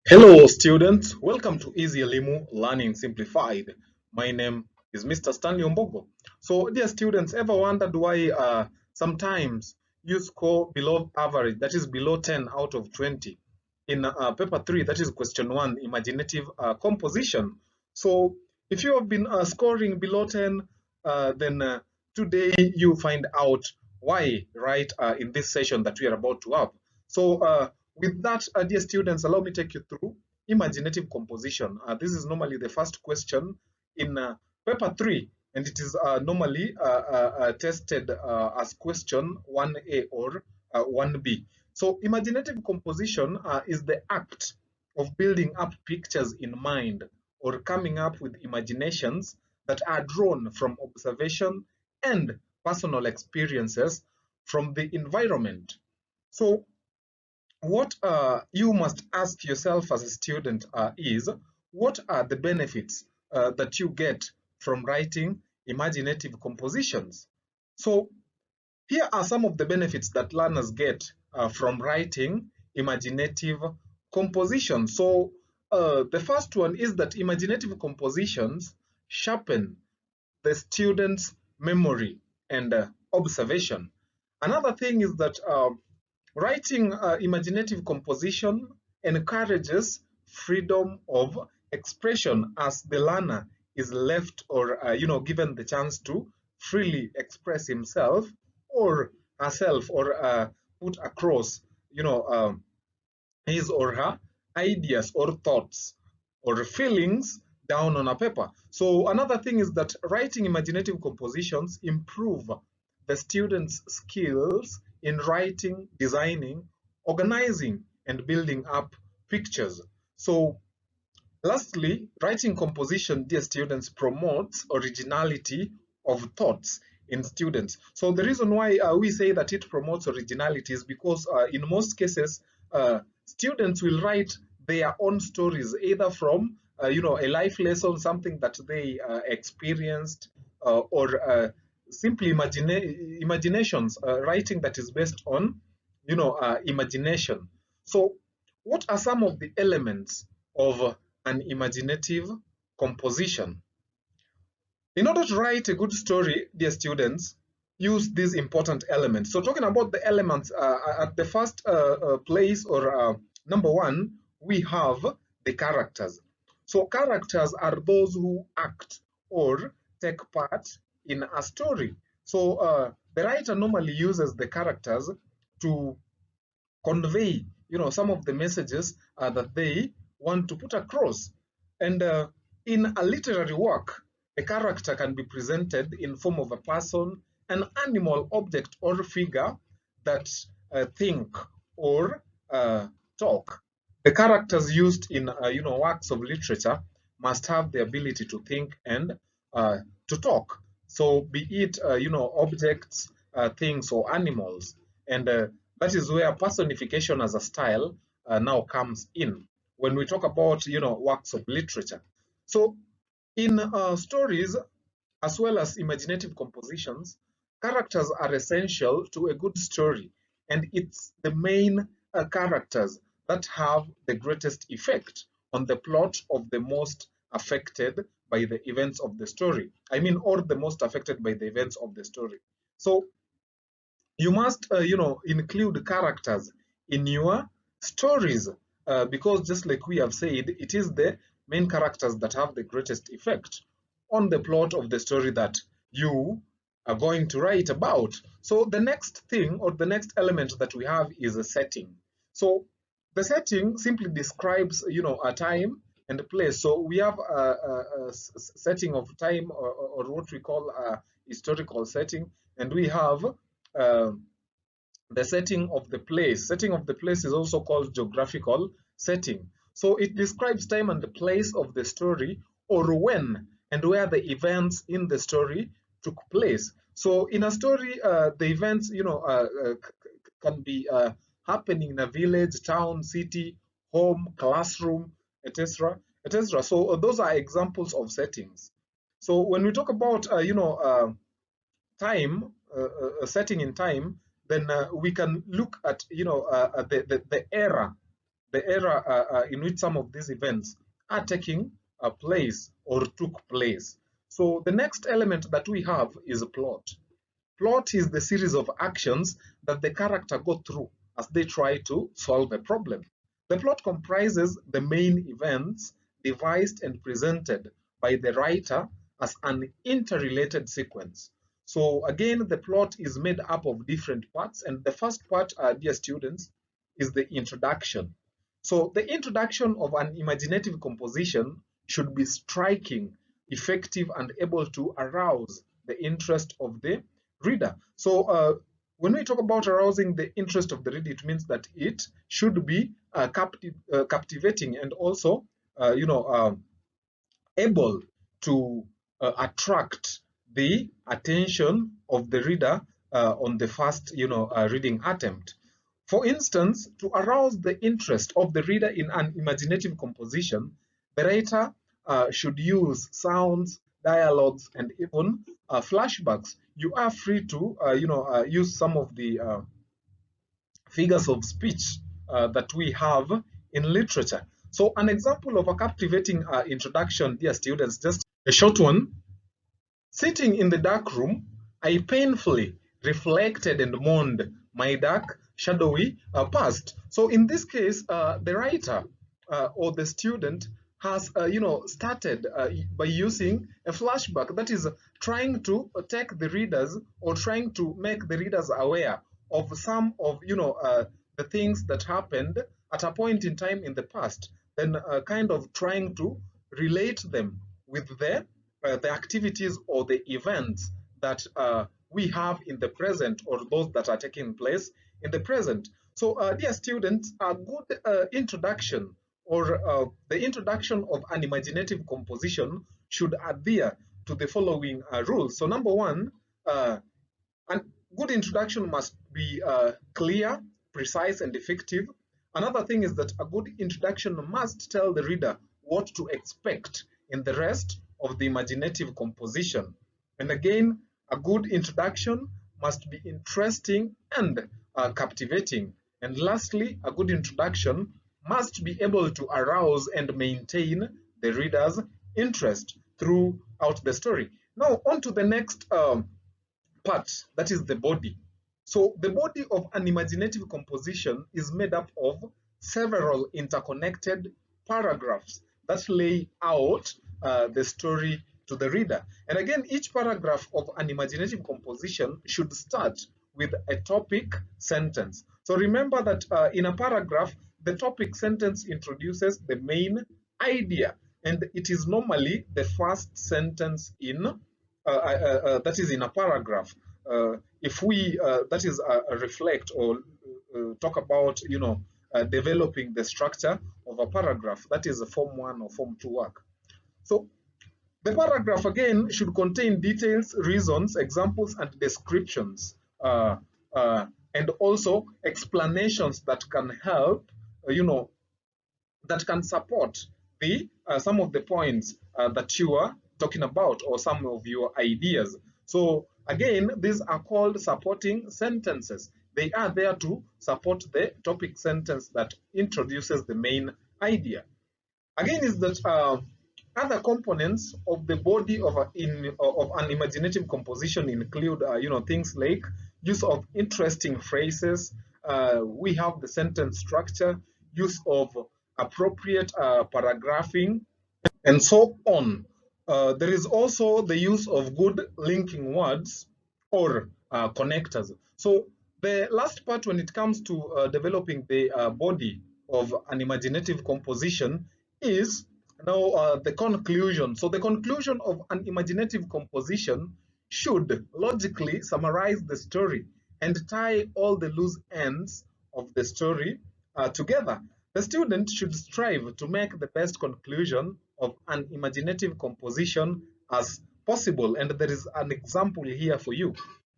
Hello, students. Welcome to Easy Elimu Learning Simplified. My name is Mr. Stanley Ombogo. So, dear students, ever wondered why sometimes you score below average, that is below 10 out of 20, in paper 3, that is question 1, imaginative composition? So, if you have been scoring below 10, then today you find out why, right, in this session that we are about to have. So, with that, dear students, allow me to take you through imaginative composition. This is normally the first question in paper 3, and it is normally tested as question 1A or 1B. So imaginative composition is the act of building up pictures in mind or coming up with imaginations that are drawn from observation and personal experiences from the environment. So what you must ask yourself as a student is, what are the benefits that you get from writing imaginative compositions? So here are some of the benefits that learners get from writing imaginative compositions. So the first one is that imaginative compositions sharpen the student's memory and observation. Another thing is that writing imaginative composition encourages freedom of expression as the learner is left or given the chance to freely express himself or herself or put across his or her ideas or thoughts or feelings down on a paper. So another thing is that writing imaginative compositions improve the students' skills in writing, designing, organizing, and building up pictures. So lastly, writing composition, dear students, promotes originality of thoughts in students. So the reason why we say that it promotes originality is because in most cases, students will write their own stories, either from a life lesson, something that they experienced, or simply imaginations, writing that is based on imagination. So what are some of the elements of an imaginative composition? In order to write a good story, dear students, use these important elements. So talking about the elements, at the first place, or number one, we have the characters. So characters are those who act or take part in a story. So the writer normally uses the characters to convey some of the messages that they want to put across. And in a literary work, a character can be presented in form of a person, an animal, object, or figure that think or talk. The characters used in works of literature must have the ability to think and to talk. So be it objects, things, or animals. And that is where personification as a style now comes in when we talk about works of literature. So in stories as well as imaginative compositions, characters are essential to a good story, and it's the main characters that have the greatest effect on the plot of the most affected by the events of the story. I mean, or the most affected by the events of the story. So you must include characters in your stories, because just like we have said, it is the main characters that have the greatest effect on the plot of the story that you are going to write about. So the next thing, or the next element that we have, is a setting. So the setting simply describes a time and a place. So we have a setting of time, or what we call a historical setting, and we have uh, the setting of the place. Setting of the place is also called geographical setting. So it describes time and the place of the story, or when and where the events in the story took place. So in a story, the events can be happening in a village, town, city, home, classroom, etc., etc. So those are examples of settings. So when we talk about time, setting in time, then we can look at the era, the era in which some of these events are taking place or took place. So the next element that we have is a plot. Plot is the series of actions that the character go through as they try to solve a problem. The plot comprises the main events devised and presented by the writer as an interrelated sequence. So again, the plot is made up of different parts, and the first part, dear students, is the introduction. So the introduction of an imaginative composition should be striking, effective, and able to arouse the interest of the reader. So when we talk about arousing the interest of the reader, it means that it should be captivating and also, able to attract the attention of the reader on the first, reading attempt. For instance, to arouse the interest of the reader in an imaginative composition, the writer should use sounds, dialogues, and even flashbacks. You are free to, use some of the figures of speech that we have in literature. So an example of a captivating introduction, dear students, just a short one. Sitting in the dark room, I painfully reflected and mourned my dark, shadowy past. So in this case, the writer or the student has, started by using a flashback, that is trying to take the readers or trying to make the readers aware of some of, the things that happened at a point in time in the past, then kind of trying to relate them with the activities or the events that we have in the present or those that are taking place in the present. So, dear students, a good introduction or the introduction of an imaginative composition should adhere to the following rules. So, number one, a good introduction must be clear, precise, and effective. Another thing is that a good introduction must tell the reader what to expect in the rest of the imaginative composition. And again, a good introduction must be interesting and captivating. And lastly, a good introduction must be able to arouse and maintain the reader's interest throughout the story. Now, on to the next part, that is the body. So the body of an imaginative composition is made up of several interconnected paragraphs that lay out the story to the reader. And again, each paragraph of an imaginative composition should start with a topic sentence. So remember that in a paragraph, the topic sentence introduces the main idea, and it is normally the first sentence in that is in a paragraph. If we that is reflect or talk about developing the structure of a paragraph, that is a form 1 or form 2 work. So the paragraph again should contain details, reasons, examples, and descriptions, and also explanations that can help, that can support the some of the points that you are talking about or some of your ideas. So again, these are called supporting sentences. They are there to support the topic sentence that introduces the main idea. Again, is that other components of the body of an imaginative composition include, things like use of interesting phrases. We have the sentence structure, use of appropriate paragraphing, and so on. There is also the use of good linking words or connectors. So the last part when it comes to developing the body of an imaginative composition is now the conclusion. So the conclusion of an imaginative composition should logically summarize the story and tie all the loose ends of the story together. The student should strive to make the best conclusion of an imaginative composition as possible. And there is an example here for you.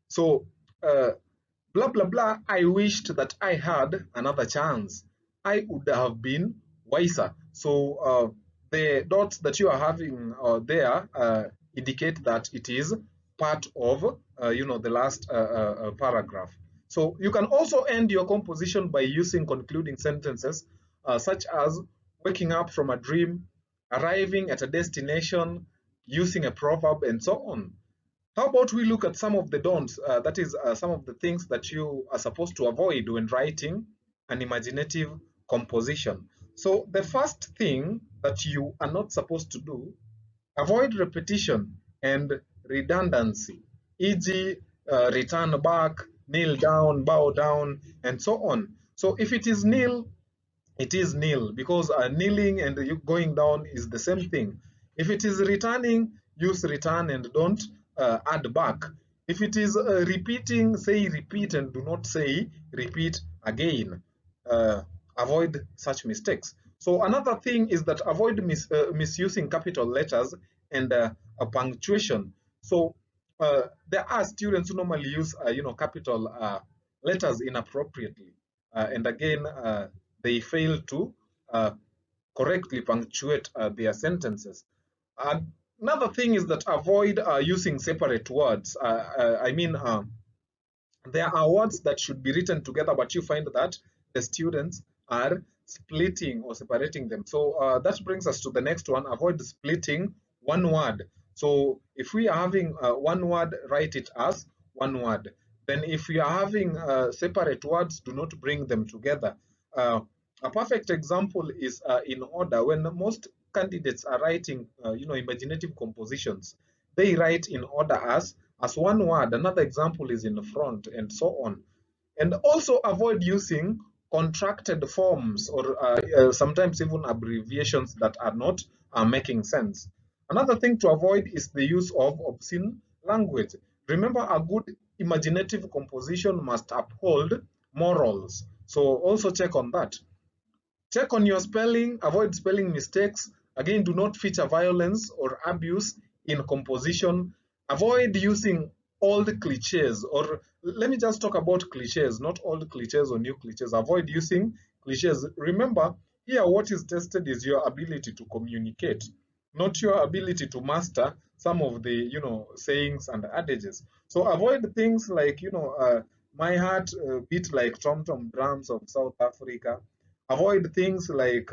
So, blah, blah, blah, I wished that I had another chance. I would have been wiser. So, the dots that you are having there indicate that it is part of, the last paragraph. So you can also end your composition by using concluding sentences such as waking up from a dream, arriving at a destination, using a proverb, and so on. How about we look at some of the don'ts, that is, some of the things that you are supposed to avoid when writing an imaginative composition. So the first thing that you are not supposed to do, avoid repetition and redundancy, e.g., return back, kneel down, bow down, and so on. So if it is kneel, it is nil, because kneeling and going down is the same thing. If it is returning, use return and don't add back. If it is repeating, say repeat and do not say repeat again. Uh, Avoid such mistakes. So another thing is that avoid misusing capital letters and a punctuation. So there are students who normally use capital letters inappropriately, and again they fail to uh, correctly punctuate their sentences. Another thing is that avoid using separate words. I mean, there are words that should be written together, but you find that the students are splitting or separating them. So that brings us to the next one: avoid splitting one word. So if we are having one word, write it as one word. Then if we are having separate words, do not bring them together. Uh, a perfect example is in order. When most candidates are writing, imaginative compositions, they write in order as one word. Another example is in front, and so on. And also avoid using contracted forms or sometimes even abbreviations that are not making sense. Another thing to avoid is the use of obscene language. Remember, a good imaginative composition must uphold morals. So also check on that. Check on your spelling, avoid spelling mistakes. Again, do not feature violence or abuse in composition. Avoid using old cliches, or let me just talk about cliches, not old cliches or new cliches. Avoid using cliches. Remember, here what is tested is your ability to communicate, not your ability to master some of the sayings and adages. So avoid things like my heart beat like tom tom drums of South Africa. Avoid things like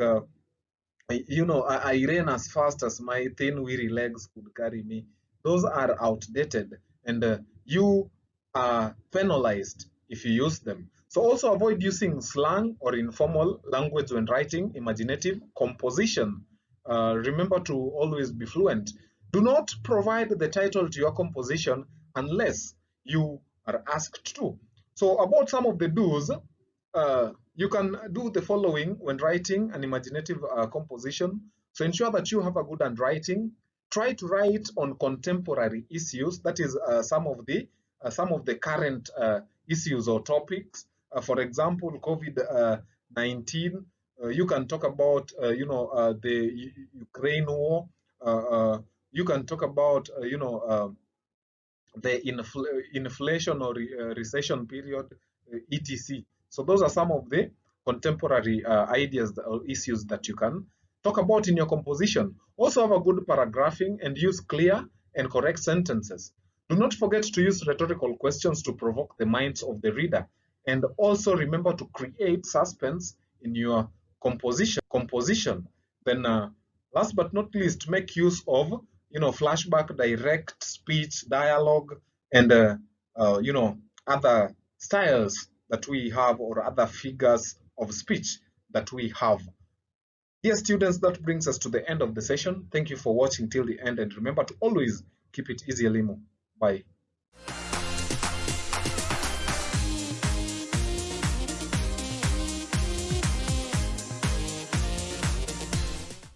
I ran as fast as my thin weary legs could carry me. Those are outdated, and you are penalized if you use them. So also avoid using slang or informal language when writing imaginative composition. Remember to always be fluent. Do not provide the title to your composition unless you are asked to. So about some of the do's, you can do the following when writing an imaginative composition. So ensure that you have a good handwriting. Try to write on contemporary issues. That is some of the current issues or topics. For example, COVID-19. You can talk about the Ukraine war. You can talk about the inflation or recession period, etc. So those are some of the contemporary ideas or issues that you can talk about in your composition. Also have a good paragraphing and use clear and correct sentences. Do not forget to use rhetorical questions to provoke the minds of the reader. And also remember to create suspense in your composition. Then last but not least, make use of flashback, direct speech, dialogue, and other styles that we have, or other figures of speech that we have. Dear students, that brings us to the end of the session. Thank you for watching till the end, and remember to always keep it easy, Elimu. Bye.